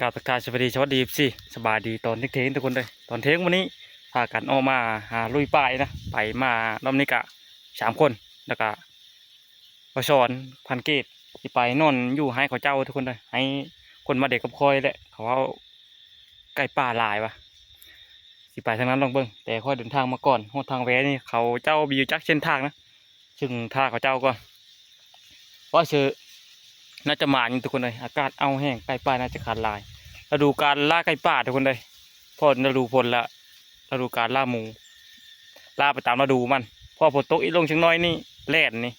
กราบทักทายสวัสดีสิสบายดีตอนเทงทุกคนเลยตอนเทงวันนี้พากันออกมาหาลุยป่ายนะไปมารอบนี้กะ3 คนแล้วก็ประชอนพันเกตที่ไปนอนอยู่ให้เขาเจ้าทุกคนเลยให้คนมาเด็กกับคอยแหละเขาเอาไก่ป่าลายวะสิไปทางนั้นลองเบิ้งแต่ค่อยเดินทางมาก่อนหดทางแวนี่เขาเจ้าบิวจักเส้นทางนะซึ่งท่าเขาเจ้าก่อนเพราะเชื่อน่าจะมาอยู่ทุกคนเลยอากาศเอาแห้งไก่ป่าน่าจะขาดลายฤดูการล่าไก่ป่าทุกคนเลยพอฤดูฝนละฤดูการล่าหมูล่าไปตามฤดูมันพอฝนตกอีกลงเชียงน้อยนี่แล่นนี่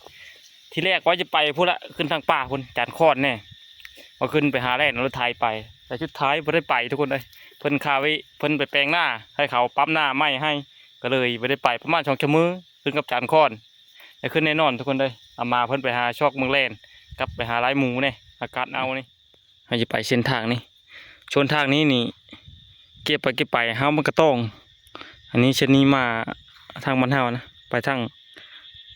ที่แรกว่าจะไปพูดละขึ้นทางป่าคนจานคอดแน่พอขึ้นไปหาแล่นรถไทยไปแต่ชุดท้ายไม่ได้ไปทุกคนเลยเพิ่นคาไว้เพิ่นไปแปลงหน้าให้เขาปั๊มหน้าไม่ให้ก็เลยไม่ได้ไปประมาณ2 ชั่วโมงขึ้นกับจานคอดแต่ขึ้นแน่นอนทุกคนเลยเอามาเพิ่นไปหาชอกเมืองแล่นกลับไปหาไร่หมูเนี่ยอากาศเอานี่เราจะไปเส้นทางนี้ชนทางนี้นี่เก็บไปเฮามันก็ต้องอันนี้เช่นนี้มาทางบ้านเฮานะไปทาง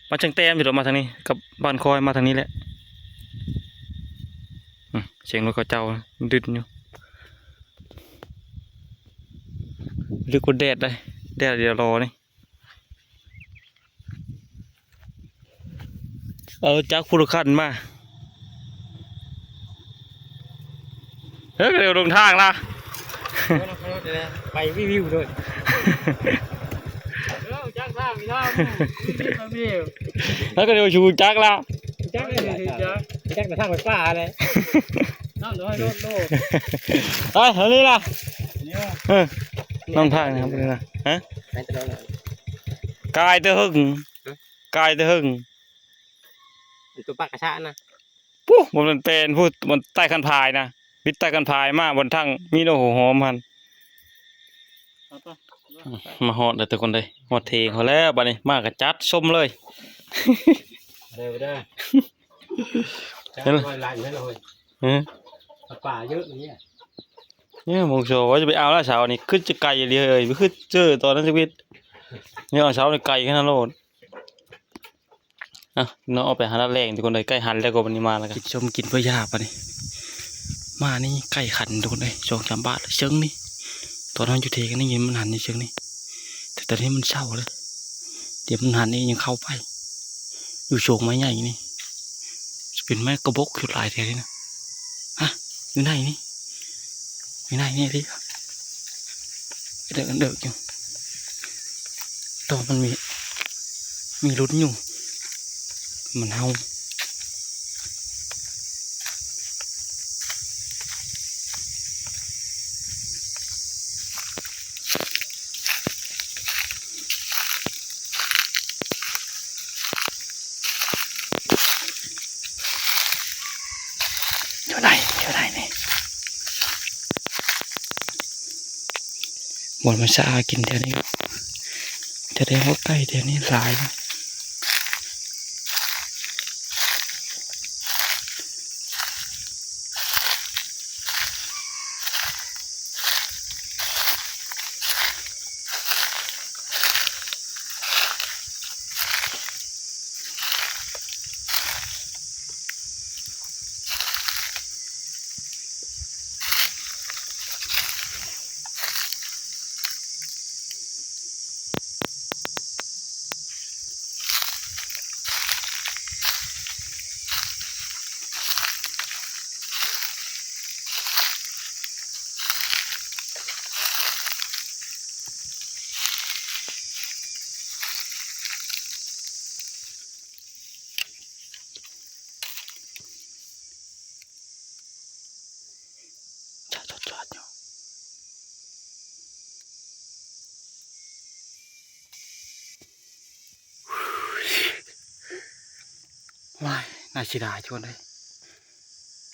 มาเชียงแต้มอยู่หรอมาทางนี้กับบ้านคอยมาทางนี้แหละเสียงรถเขาเจ้าดึดอยู่ลึกกว่าแดดเลยแดดเดี๋ยวรอนี่จากผู้ขันมาเฮ้ยเร็วลงทางละไปวิวด้วยจักรทางน้ำวิว แล้วก็เดี๋ยวชูจักละ จักรทางไปป่าเลยน้ำเดี๋ยวให้โลดเฮ้ยเท่านี้ล่ะน้องทางนะครับนี่นะฮะกายเตะหึงตัวปากกระชะนะปุ๊บมันเป็นพูดบนใต้คันพายนะวิทย์ใต้คันพายมาบนทางมีโนหอมพันมาหอดเลยทุกคนเลยหอดเทงเขาแล้วบัดนี้มากระจัดส้มเลยเร็วได้จะลอยไหลให้เลยป่าเยอะอย่างเงี้ยเนี่ยมงโชว่าจะไปเอาแล้วเช้านี่ขึ้นจะไกลเลยไม่ขึ้นเจอตอนนั้นชีวิตเนี่ยเช้านี่ไกลแค่นั้นโลดน้องเอาไปหาแรงทุกคนเลยใกล้หันแล้วก็วันนี้มาแล้วกันชมกินเพื่อยาปะนี่มานี่ไก่ขันทุกคนเลย2-3 บาทเชิงนี่ตอนนั้นอยู่เทกันนี่ยินมันหันในเชิงนี่แต่ตอนนี้มันเศร้าเลยเดี๋ยวมันหันนี่ยังเข้าไปอยู่โฉงไม้ใหญ่นี่จะเป็นไม้กระบอกขึ้นลายแถวนี้นะฮะอยู่ไหนนี่อยู่ไหนนี่ดิเด็กอยู่ต่อมันมีลุ้นอยู่มันเฮาอยู่ไหนนี่หมดมันสะอากินเดี๋ยวนี้จะได้ว่าใกล้เดี๋ยวนี้หลายนะว้ายน่าเสียดายชวนเลย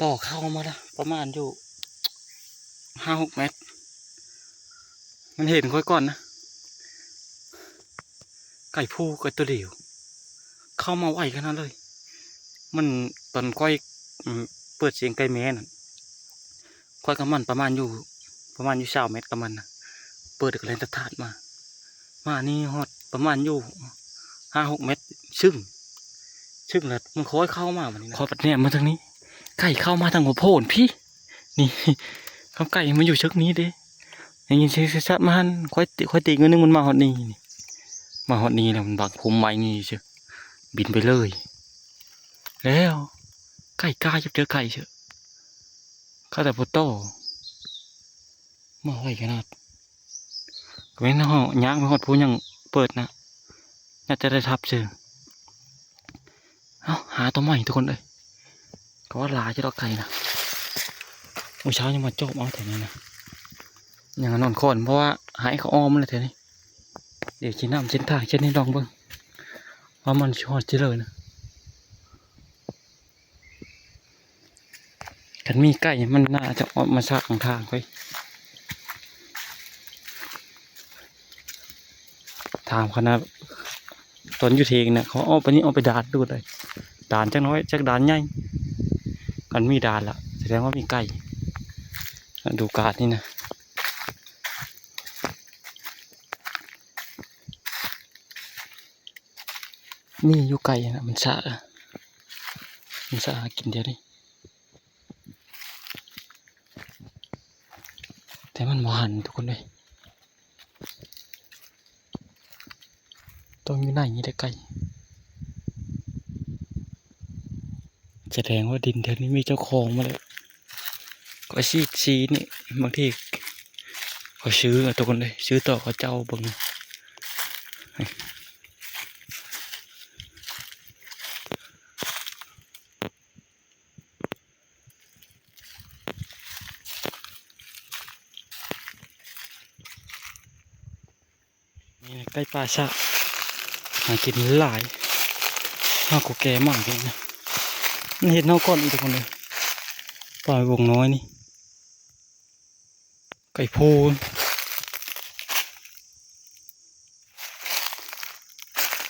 ต่อเข้ามาละประมาณอยู่5-6 เมตรมันเห็นค่อยก่อนนะไก่ผู้ไก่ตัวเดียวเข้ามาไหวขนาดเลยมันตอนค่อยเปิดเสียงไก่แม่น่ะค่อยกับมันประมาณอยู่20 เมตรกับมันนะเปิดกระเลนตะถาดมานี่ฮอดประมาณอยู่5-6 เมตรซึ่งแล้วมันค่อยเข้ามาวันนี้นะค่อยปัดเนี่ยมาทางนี้ไก่เข้ามาทางหัวโพนพี่นี่ เขาไก่มันอยู่เชิกนี้เด้อย่างนี้ใช้ชัดมันค่อยตีเงินนึงมันมาหอดนี่มาหอดนี่แล้วมันบังผมไม้นี่เชียวบินไปเลยแล้วไก่กล้าจะเจอไก่เชียวข้าแต่พุโต้มาไว้ขนาดก็ไม่น่าห่อย่างไปหอดพูยังเปิดนะน่าจะได้ทับเชียวเอาหาตัวใหม่ทุกคนเลยก็ว่าลาจะดอกไก่นะเมื่อเช้ายังมาโจมเอาแถวนี้นะอย่างนอนคอนเพราะว่าหายเขาอ้อมเลยแถวนี้เดี๋ยวชิ้นน้ำชิ้นท่าเช่นนี้ลองเบิ้งว่ามันชอดเจริญนะกันมีไก่มันน่าจะออกมาซากของทางไปถามคณะตอนอยู่เทงเนี่ยเขาเอาไปนี่เอาไปดานดูเลยดานจักน้อยจักดานใหญ่กันมีดานละแสดงว่ามีไก่ดูกาดนี่นะมีอยู่ไก่นะมันสะกินเดียวดิแต่มันหวานทุกคนเลยต้องอยู่ไหนนี่ได้ไก่แสดงว่าดินแถวนี้มีเจ้าของมาเลยก็ชีนี่บางทีเขาซื้อทุกคนเลยซื้อต่อเขาเจ้าเบิ่งนี่ไก่ป่าชะหากินหลายน่ากูแก่มากเลยนะมันเห็นเน่าก้อนอีกทุกคนเลยปล่อยวงน้อยนี่ไก่พูน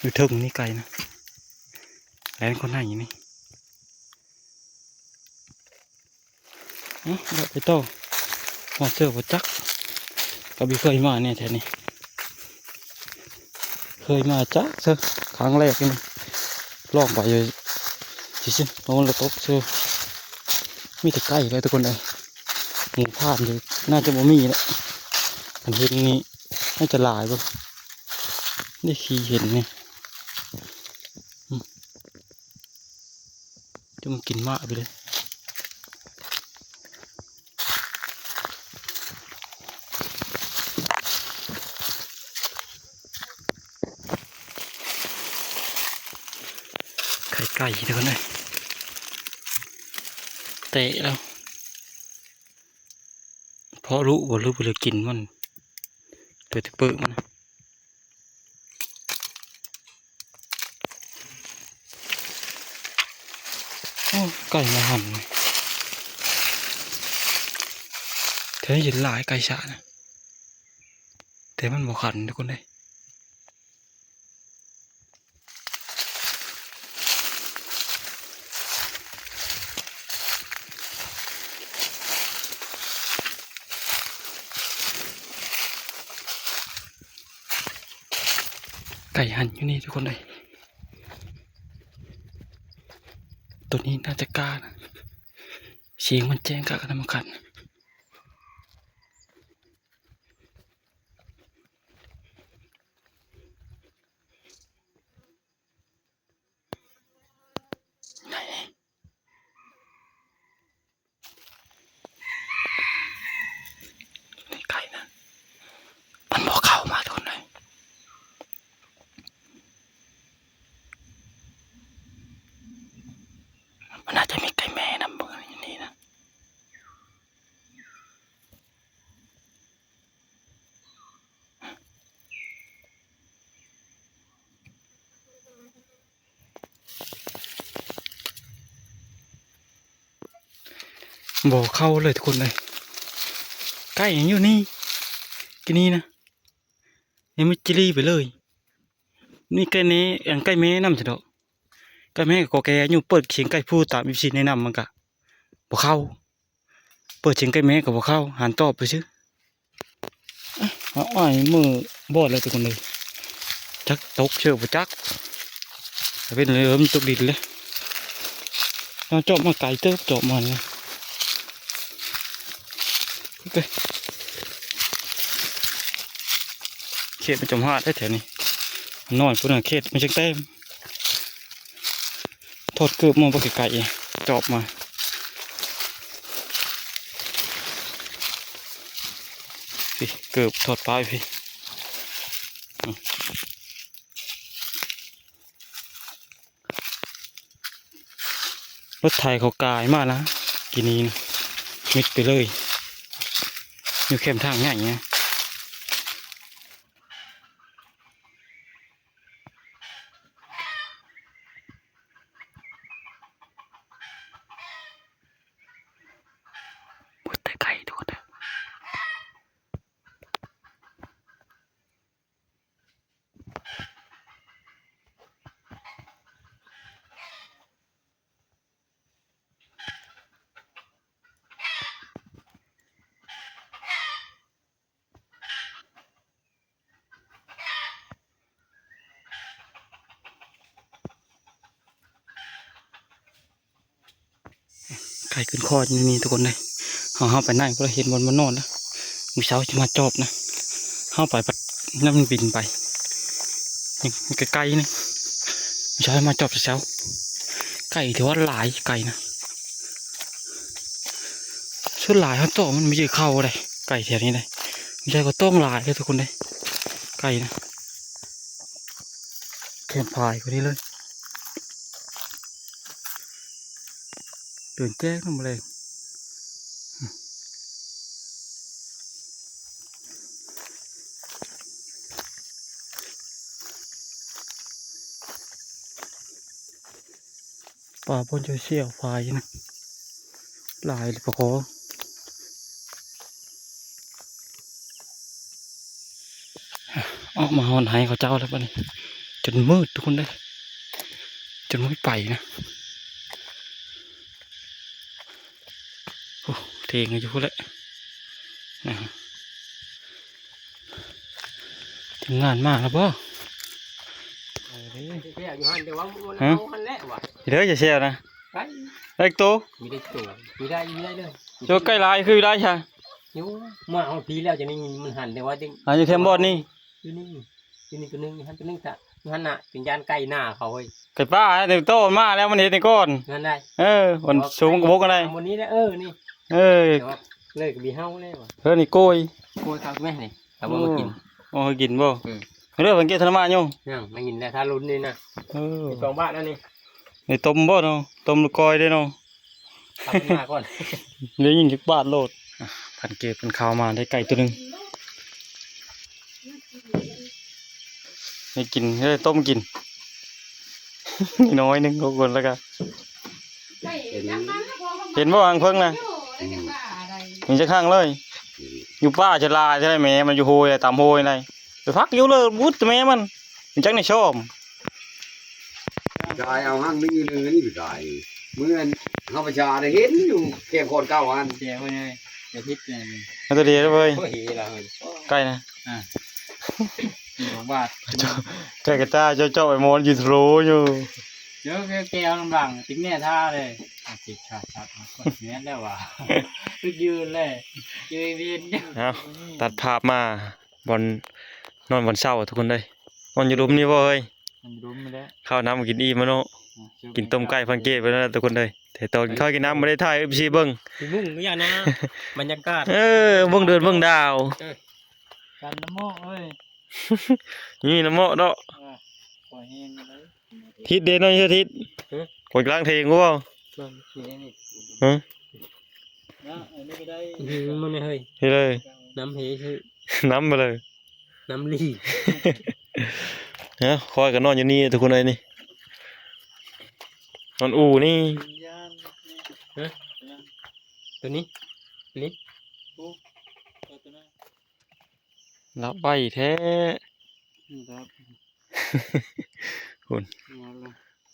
อยู่ถึงนี่ไก่นะแล้วคนไหนนี่เราไปต่อมาเจอวัจักกับบีเคยมาเนี่ยแถวนี้เคยมาจักเจอครั้งแรกนี่ลองไปเลยสิโน่นละตกเจอมีแต่ไก่เลยทุกคนเลยหมูพานอยู่น่าจะบ่มีแล้วอันเห็นนี่น่าจะหลายบ่ได้ขี่เห็นนี่จะมากินมากไปเลยไก่ทุกคนเลยเตะแล้วเพราะรู้บ่รู้บ่เลยกินมันเปิดเปิดมันโอ้ไก่มาหั่นเธอเห็นหลายไก่ฉะนะแต่มันบ่ขันทุกคนเลยไก่หั่นอยู่นี่ทุกคนเลยตัวนี้น่าจะกล้านะเสียงมันแจ้งกะกันมาขันไหนนี่ไก่นะมันบอกเข้ามาทุกคนเลยมันน่าจะมีไก่แม่นำเบอร์อย่างนี้นะบอกเข้าเลยทุกคนเลยไก่ยังอยู่นี่กินนี่นะยังไม่จิรีไปเลยนี่ไก่นี้อย่างไก่แม่นำจะดอกไก่แม่ก็แกอยู่เปิดเสียงไก่พูดตามวิธีแนะนำมันกะบอกเข้าเปิดเสียงไก่แม่กับบอกเข้าหันตอบไปซื้ออ้อยมือบอดเลยทุกคนเลยจักตกเชื่อบ่จักเป็นเลยมันตกดินเลยเราเจาะมาไก่เติบเจาะมันนะ เขตมันจมหาดได้แถวนี้นอนปุ่นเขตมันจังเต็มทอดเกือบมองไปไกลๆจอบมาพี่เกือบทอดปลายพี่รถไถเขากายมากนะกินนี้นะมิดไปเลยอยู่เข้มทางง่ายเงี้ยปวดแต่ไก่ทุกคนเลยไก่ขึ้นคอนี่ทุกคนเลยเอาไปไหนก็เห็นบนนอนแล้วมีเช้าจะมาจอบนะเอาไปปัดน้ำมันบินไปยังไกลๆนี่มีเช้ามาจอบเช้าไก่ถือว่าหลายไก่นะชุดหลายเขาโตมันไม่ยืดเข้าเลยไก่แถวนี้เลยไม่ใช่ก็ต้องหลายเลยทุกคนเลยไก่นะแข็งพายกว่านี้เลยเดินแจ้งลงมาเลยป่าบนเชี่ยวพายนะหลายปะโคออกมาหอนหายเขาเจ้าแล้วป่ะนี่จนมืดทุกคนเลยจนไม่ไปนะโอ้เทงอยู่พูดเลยนะถึงงานมากแล้วป่ะ เพี้ยอยู่หันแต่ว่ามันเอาหันแล้วว่ะ เดี๋ยวจะเชี่ยวนะ ไป เล็กตัว มีได้ตัวมีได้เลย โจใกล้ลายคือได้ใช่ นิ้วมาเอาทีแล้วจะนี่มันหันแต่ว่าจึง อยู่เทมบอดนี่ อยู่นี่ตัวนึงหันตัวนึงจ้ะหันน่ะเป็นยานไก่หน้าเขาเฮ้ย ไก่ป้าเด็กโตมาแล้วมันเห็นในก้อน งั้นได้ มันสูงกว่าบกอะไร วันนี้ได้นี่ แต่ว่าเลยกับบีเฮาเลยว่ะ นี่โกย โคตรครับแม่นี่แต่ว่ามากิน โอ้กินบ่เรื่องสังเกตธนมาโย ยังมากินแต่ถ้าลุ้นนี่นะสองบาทนั่นนี่ ในต้มบ่เนาะต้มลูกกอยได้เนาะ ตักมาก่อน เดี๋ยวยิงจักบาทโลดพันเกตเป็นข้าวมาได้ไก่ตัวนึงให้กินให้ต้มกิน น้อยนึงก็คนแล้วกันเห็นบ่อังเพิ่งนะมีจะข้างเลยอยู่ป้าจะลาใช่ไหมแม่มันอยู่โฮยตามโฮยอะไรไปพักอยู่เลยวุ้ดแม่มันจังในชอบ กายเอาห้างนึงอยู่เลยนี่กายเมื่อเขาประชาได้เห็นอยู่แค่คนเก้าอัน เดี๋ยวนี่เดี๋ยวพิษเนี่ย มันตัวเดียวเลย โอ้ยละเฮ้ย ใกล้นะ สองบาท ใกล้กระต้าเจ้าไอ้มอนยืนโรอยู่ เดี๋ยวแก้วลำบังทิ้งแน่ท่าเลยติดขาดกดเนี้ยได้ว่ะคือยืนเลยยืนเวียน เอาตัดภาพมาบอลนอนบอลเศร้าทุกคนเลยนอนอยู่รุมนี่บ่เฮ้ย มันรุ้มไม่ได้ ข้าวน้ำกินอีมาโนกินต้มไก่พันเกตไปแล้วทุกคนเลยแต่ตอนข้าวกินน้ำไม่ได้ถ่ายพี่เบิ้ง มุ่งไม่อยากนะบรรยากาศ เบิ้งเดือนเบิ้งดาว กันน้ำโมเอ้ย นี่น้ำโมเนาะ ปล่อยเองเลย ทิศเด่นน้อยเชื่อทิศคนกลางเทงกูเปล่า ลองเสียนี่ ฮะ นะอันนี้ไม่ได้มันไม่เฮ้ย เฮ้ยเลย น้ำเฮคือ น้ำมาเลย น้ำลี ฮะคอยกันนอนอยู่นี่ทุกคนเลยนี่นอนอู่นี่ ตัวนี้นี่ รับใบแท้คุณ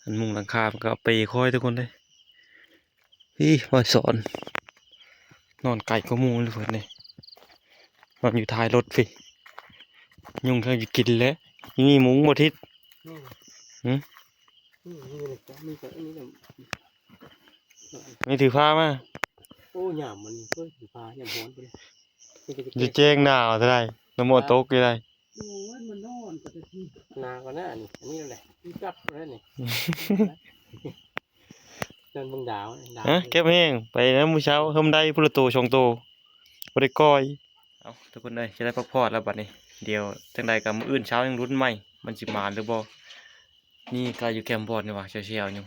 อันมุงหลังคามันก็เอาไปคอยทุกคนเลยพี่มาสอนนอนไก่ก็มูเลยเพื่อนเลยนอนอยู่ท้ายรถพี่ยุงเขาจะกินแล้วนี่มุ้งบทิศ นี่นี่ก็อันนี้แหละ ไม่ถือผ้ามา โอ้ยหยามมันเพิ่งถือปลาหยามฮ้อนไปเลย จะแจ้งหนาวเท่าไรน้ำมนต์ตกอยู่ไร โอ้ยมันนอนก็จะที่ นากว่าหน้านี่อันนี้แหละนี่จับแล้วนี่เดินเบิ่งดาวดาว ฮะเก็บแห้งไปนะมื้อเช้าเฮิมได้พุละโตชงโตบ่ได้ก้อยเอาทุกคนเลยจะได้พักผ่อนแล้วบัดนี้เดี๋ยวจังใดก็มื้ออื่นเช้ายังลุ้นใหม่มันสิมาหรือบ่นี่ก็อยู่แคมป์บอดนี่ว่าเชียวๆอยู่